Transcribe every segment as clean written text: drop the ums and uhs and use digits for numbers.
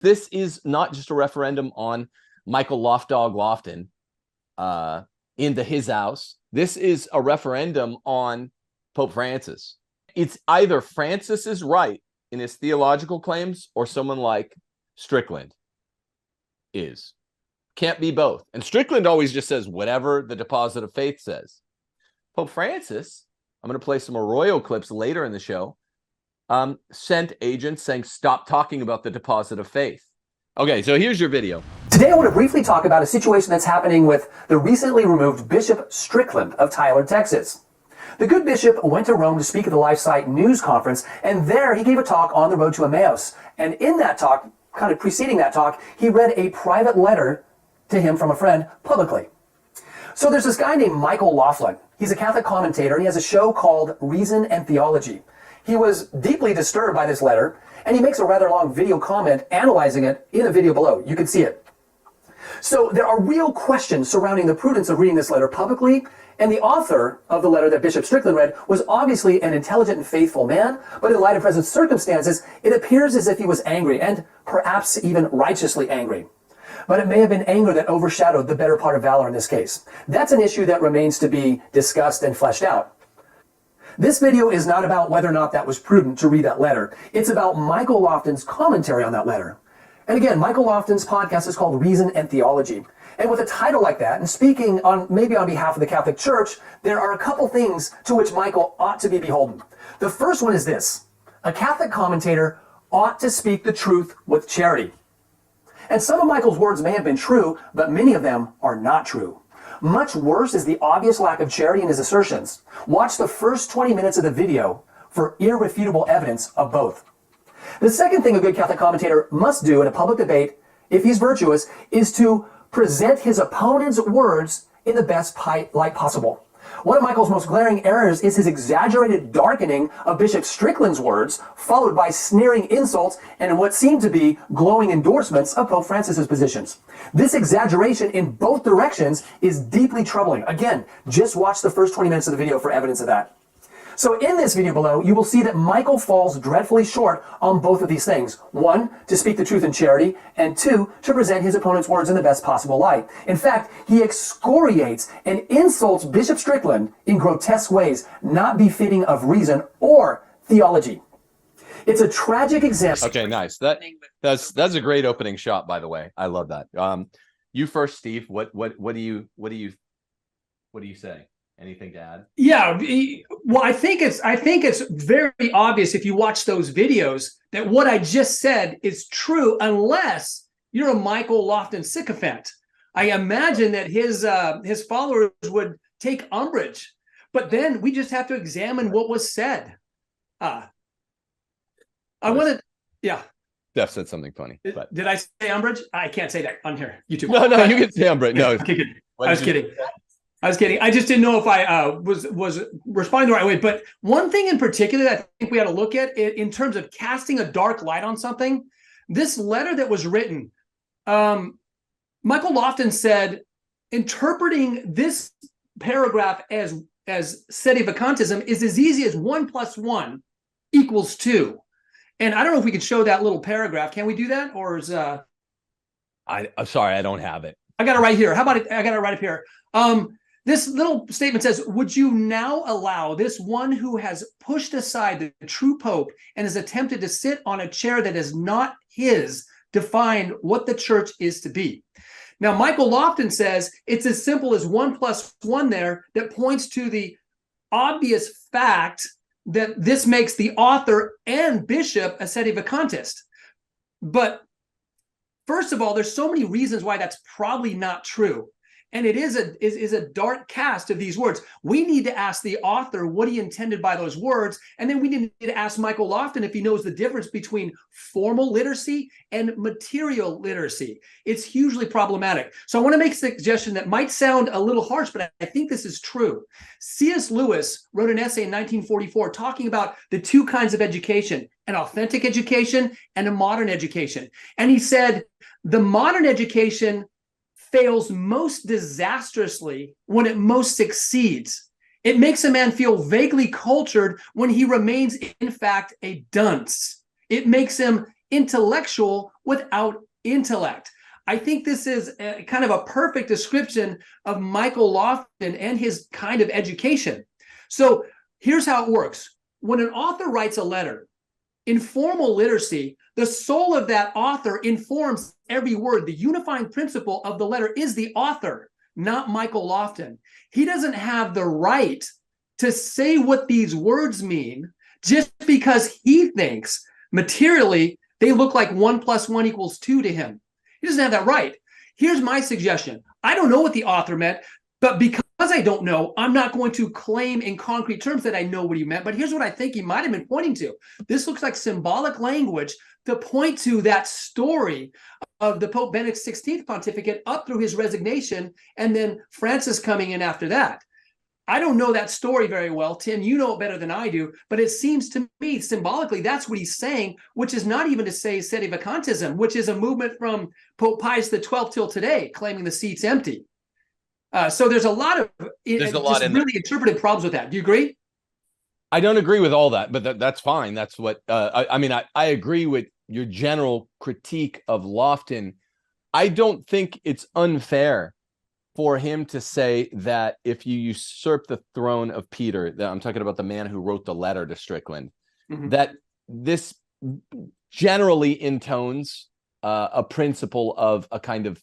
this is not just a referendum on Michael Lofton into his house. This is a referendum on Pope Francis. It's either Francis is right in his theological claims or someone like Strickland is. Can't be both. And Strickland always just says whatever the deposit of faith says. Pope Francis, I'm going to play some Arroyo clips later in the show, sent agents saying, stop talking about the deposit of faith. Okay, so here's your video. Today I want to briefly talk about a situation that's happening with the recently removed Bishop Strickland of Tyler, Texas. The good bishop went to Rome to speak at the LifeSite News Conference, and there he gave a talk on the road to Emmaus. And in that talk, kind of preceding that talk, he read a private letter to him from a friend publicly. So there's this guy named Michael Lofton. He's a Catholic commentator, and he has a show called Reason and Theology. He was deeply disturbed by this letter, and he makes a rather long video comment analyzing it in a video below. You can see it. So there are real questions surrounding the prudence of reading this letter publicly, and the author of the letter that Bishop Strickland read was obviously an intelligent and faithful man, but in light of present circumstances, it appears as if he was angry, and perhaps even righteously angry. But it may have been anger that overshadowed the better part of valor in this case. That's an issue that remains to be discussed and fleshed out. This video is not about whether or not that was prudent to read that letter. It's about Michael Lofton's commentary on that letter. And again, Michael Lofton's podcast is called Reason and Theology. And with a title like that, and speaking on maybe on behalf of the Catholic Church, there are a couple things to which Michael ought to be beholden. The first one is this: a Catholic commentator ought to speak the truth with charity. And some of Michael's words may have been true, but many of them are not true. Much worse is the obvious lack of charity in his assertions. Watch the first 20 minutes of the video for irrefutable evidence of both. The second thing a good Catholic commentator must do in a public debate, if he's virtuous, is to present his opponent's words in the best light possible. One of Michael's most glaring errors is his exaggerated darkening of Bishop Strickland's words, followed by sneering insults and what seem to be glowing endorsements of Pope Francis's positions. This exaggeration in both directions is deeply troubling. Again, just watch the first 20 minutes of the video for evidence of that. So in this video below, you will see that Michael falls dreadfully short on both of these things. One, to speak the truth in charity, and two, to present his opponent's words in the best possible light. In fact, he excoriates and insults Bishop Strickland in grotesque ways not befitting of reason or theology. It's a tragic example. Okay, nice. That's a great opening shot, by the way. I love that. You first, Steve. What do you say? Anything to add? Yeah, well, I think it's very obvious if you watch those videos that what I just said is true, unless you're a Michael Lofton sycophant. I imagine that his followers would take umbrage, but then we just have to examine what was said. I want to, yeah. Steph said something funny. But did I say umbrage? I can't say that on here. YouTube. No, you can say umbrage. No, okay, good. I was kidding. I just didn't know if I was responding the right way. But one thing in particular that I think we ought to look at in terms of casting a dark light on something, this letter that was written, Michael Lofton said, interpreting this paragraph as sedevacantism is as easy as 1 + 1 = 2. And I don't know if we could show that little paragraph. Can we do that? Or is I'm sorry, I don't have it. I got it right here. How about it? I got it right up here. This little statement says, would you now allow this one who has pushed aside the true Pope and has attempted to sit on a chair that is not his define what the church is to be? Now, Michael Lofton says it's as simple as 1 + 1 there that points to the obvious fact that this makes the author and bishop a sedevacantist. But first of all, there's so many reasons why that's probably not true. And it is a dark cast of these words. We need to ask the author what he intended by those words. And then we need to ask Michael Lofton if he knows the difference between formal literacy and material literacy. It's hugely problematic. So I want to make a suggestion that might sound a little harsh, but I think this is true. C.S. Lewis wrote an essay in 1944 talking about the two kinds of education, an authentic education and a modern education. And he said, the modern education fails most disastrously when it most succeeds. It makes a man feel vaguely cultured when he remains, in fact, a dunce. It makes him intellectual without intellect. I think this is kind of a perfect description of Michael Lofton and his kind of education. So here's how it works. When an author writes a letter, in formal literacy, the soul of that author informs every word. The unifying principle of the letter is the author, not Michael Lofton. He doesn't have the right to say what these words mean just because he thinks materially they look like 1 + 1 = 2 to him. He doesn't have that right. Here's my suggestion. I don't know what the author meant, but because I don't know, I'm not going to claim in concrete terms that I know what he meant. But here's what I think he might have been pointing to. This looks like symbolic language to point to that story of the Pope Benedict XVI pontificate up through his resignation, and then Francis coming in after that. I don't know that story very well. Tim, you know it better than I do, but it seems to me symbolically that's what he's saying, which is not even to say sedevacantism, which is a movement from Pope Pius XII till today, claiming the seat's empty. So there's a lot of really interpretive problems with that. Do you agree? I don't agree with all that, but that's fine. That's what I mean. I agree with your general critique of Lofton. I don't think it's unfair for him to say that if you usurp the throne of Peter, that I'm talking about the man who wrote the letter to Strickland, that this generally intones a principle of a kind of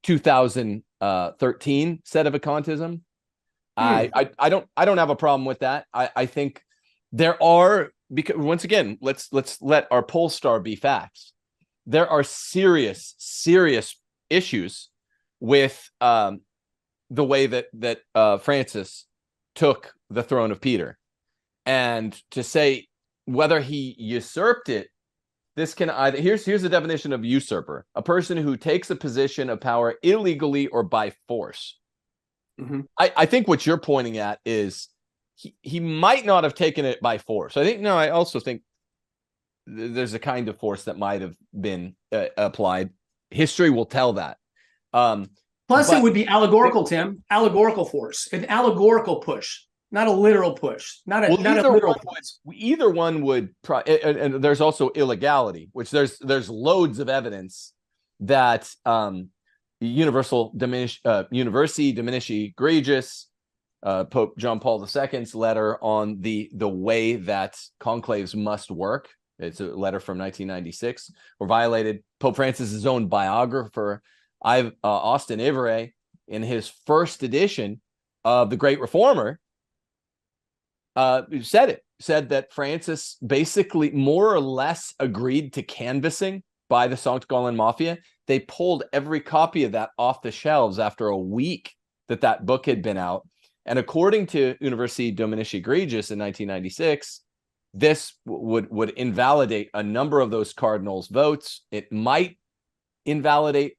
2013 sedevacantism. I don't have a problem with that. I think there are, because once again, let's let our poll star be facts. There are serious issues with the way that Francis took the throne of Peter, and to say whether he usurped it, this can either, here's the definition of usurper: a person who takes a position of power illegally or by force. I think what you're pointing at is he might not have taken it by force. I also think there's a kind of force that might have been applied. History will tell that. Plus, it would be allegorical, Tim. Allegorical force, an allegorical push, not a literal push. Not a literal push. Either one would. And there's also illegality, which there's loads of evidence that Universi Dominici Gregis, Pope John Paul II's letter on the way that conclaves must work. It's a letter from 1996, were violated. Pope Francis's own biographer, Austin Ivere, in his first edition of The Great Reformer, said that Francis basically more or less agreed to canvassing by the Sankt Gallen Mafia. They pulled every copy of that off the shelves after a week that book had been out. And according to Universi Dominici Gregis in 1996, this would invalidate a number of those cardinals' votes. It might invalidate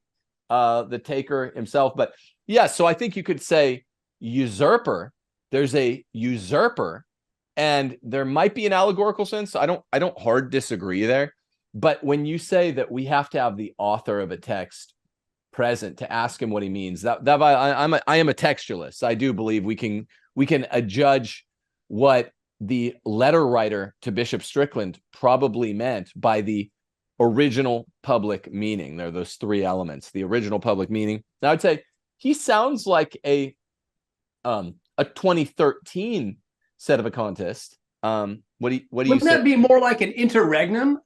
the taker himself. But yeah, so I think you could say usurper. There's a usurper, and there might be an allegorical sense. I don't hard disagree there. But when you say that we have to have the author of a text present to ask him what he means, I am a textualist. I do believe we can adjudge what the letter writer to Bishop Strickland probably meant by the original public meaning. There are those three elements: the original public meaning. Now, I'd say he sounds like a 2013 sedevacantist. Wouldn't that be more like an interregnum,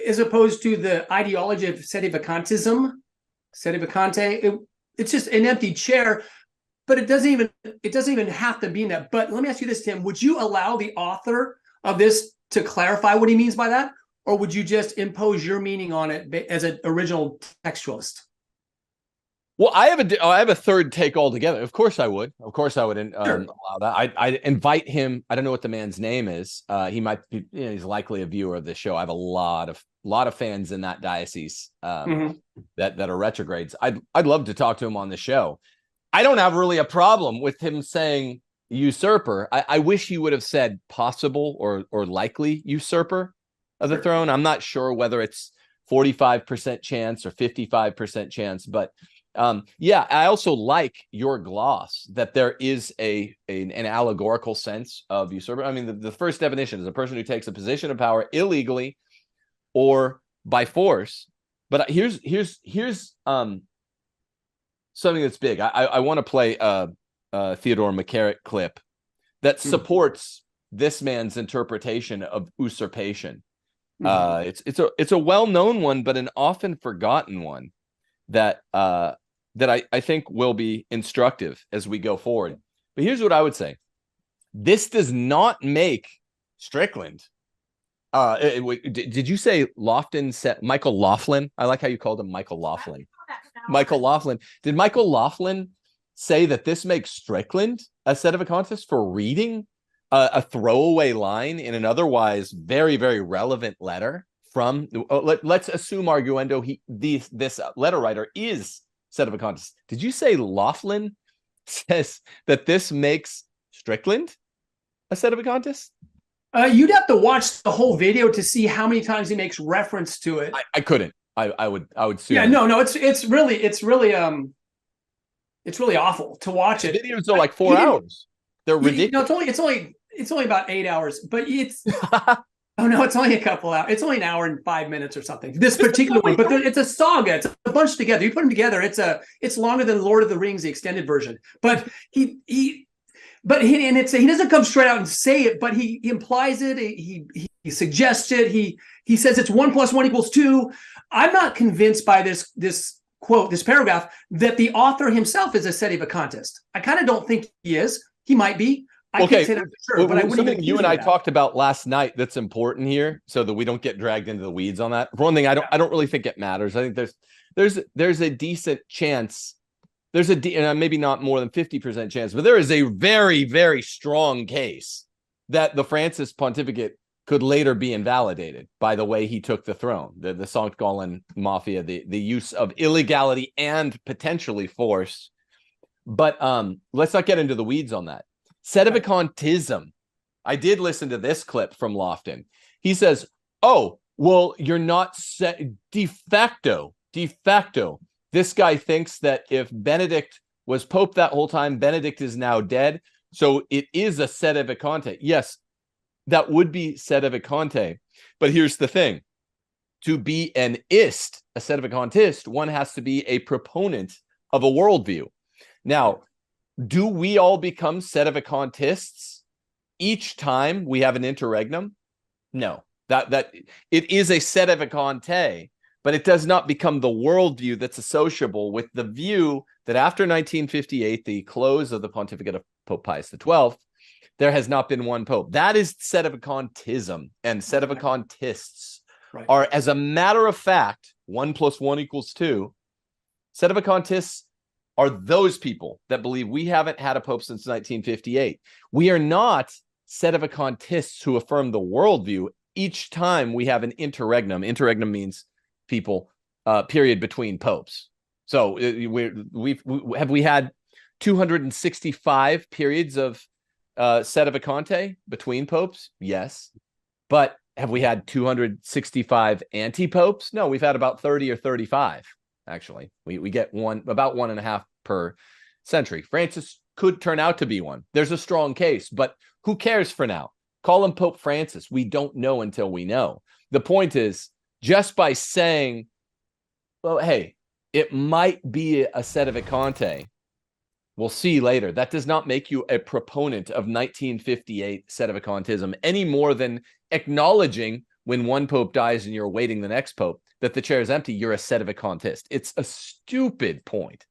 as opposed to the ideology of sedevacantism? Sedevacante, it's just an empty chair, but it doesn't even have to be that. But let me ask you this, Tim: would you allow the author of this to clarify what he means by that, or would you just impose your meaning on it as an original textualist? Well, I have a third take altogether. Of course I would. Sure. Allow that. I'd invite him. I don't know what the man's name is. He might be. He's likely a viewer of this show. I have a lot of fans in that diocese that are retrogrades. I'd love to talk to him on the show. I don't have really a problem with him saying usurper. I wish he would have said possible or likely usurper of the throne. I'm not sure whether it's 45% chance or 55% chance, but yeah, I also like your gloss that there is an allegorical sense of usurper. I mean, the first definition is a person who takes a position of power illegally or by force. But here's something that's big. I want to play a Theodore McCarrick clip that supports this man's interpretation of usurpation. It's a well-known one, but an often forgotten one that I think will be instructive as we go forward. But here's what I would say: this does not make Strickland. Did you say Lofton? Michael Laughlin? I like how you called him Michael Laughlin. Michael Laughlin. Did Michael Laughlin say that this makes Strickland a sedevacantist for reading a throwaway line in an otherwise very, very relevant letter from? Let's assume, arguendo, this letter writer is sedevacantist. Did you say Laughlin says that this makes Strickland a sedevacantist? You'd have to watch the whole video to see how many times he makes reference to it. I couldn't. I would sue. Yeah, no, it's really awful to watch it. Videos are like 4 hours. They're ridiculous. No, it's only about 8 hours, but it's oh no, it's only a couple hours. It's only an hour and 5 minutes or something. This particular one, but it's a saga. It's a bunch together. You put them together, it's longer than Lord of the Rings, the extended version. But he doesn't come straight out and say it, but he implies it. He suggests it. He says it's 1 + 1 = 2. I'm not convinced by this quote, this paragraph, that the author himself is a sedevacantist. I kind of don't think he is. He might be. I can't say that for sure, but I wouldn't. Something you and I talked about last night that's important here, so that we don't get dragged into the weeds on that. For one thing, I don't really think it matters. I think there's a decent chance. There's maybe not more than 50% chance, but there is a very, very strong case that the Francis pontificate could later be invalidated by the way he took the throne. The Sankt Gallen Mafia, the use of illegality and potentially force. But let's not get into the weeds on that. Sedevacantism. I did listen to this clip from Lofton. He says, "Oh, well, you're not de facto. This guy thinks that if Benedict was Pope that whole time, Benedict is now dead. So it is a sedevacante." Yes, that would be sedevacante. But here's the thing. To be a sedevacantist, one has to be a proponent of a worldview. Now, do we all become sedevacantists each time we have an interregnum? No. That it is a sedevacante, but it does not become the worldview that's associable with the view that after 1958, the close of the pontificate of Pope Pius XII, there has not been one pope. That is sedevacantism, and sedevacantists are, as a matter of fact, 1 + 1 = 2. Sedevacantists are those people that believe we haven't had a pope since 1958. We are not sedevacantists who affirm the worldview each time we have an interregnum. Interregnum means period between popes. So we had 265 periods of sedevacante between popes? Yes. But have we had 265 anti-popes? No, we've had about 30 or 35, actually. We get about 1.5 per century. Francis could turn out to be one. There's a strong case, but who cares for now? Call him Pope Francis. We don't know until we know. The point is, just by saying, well, hey, it might be a sedevacante, we'll see later, that does not make you a proponent of 1958 sedevacantism any more than acknowledging when one pope dies and you're awaiting the next pope that the chair is empty, you're a sedevacantist. It's a stupid point.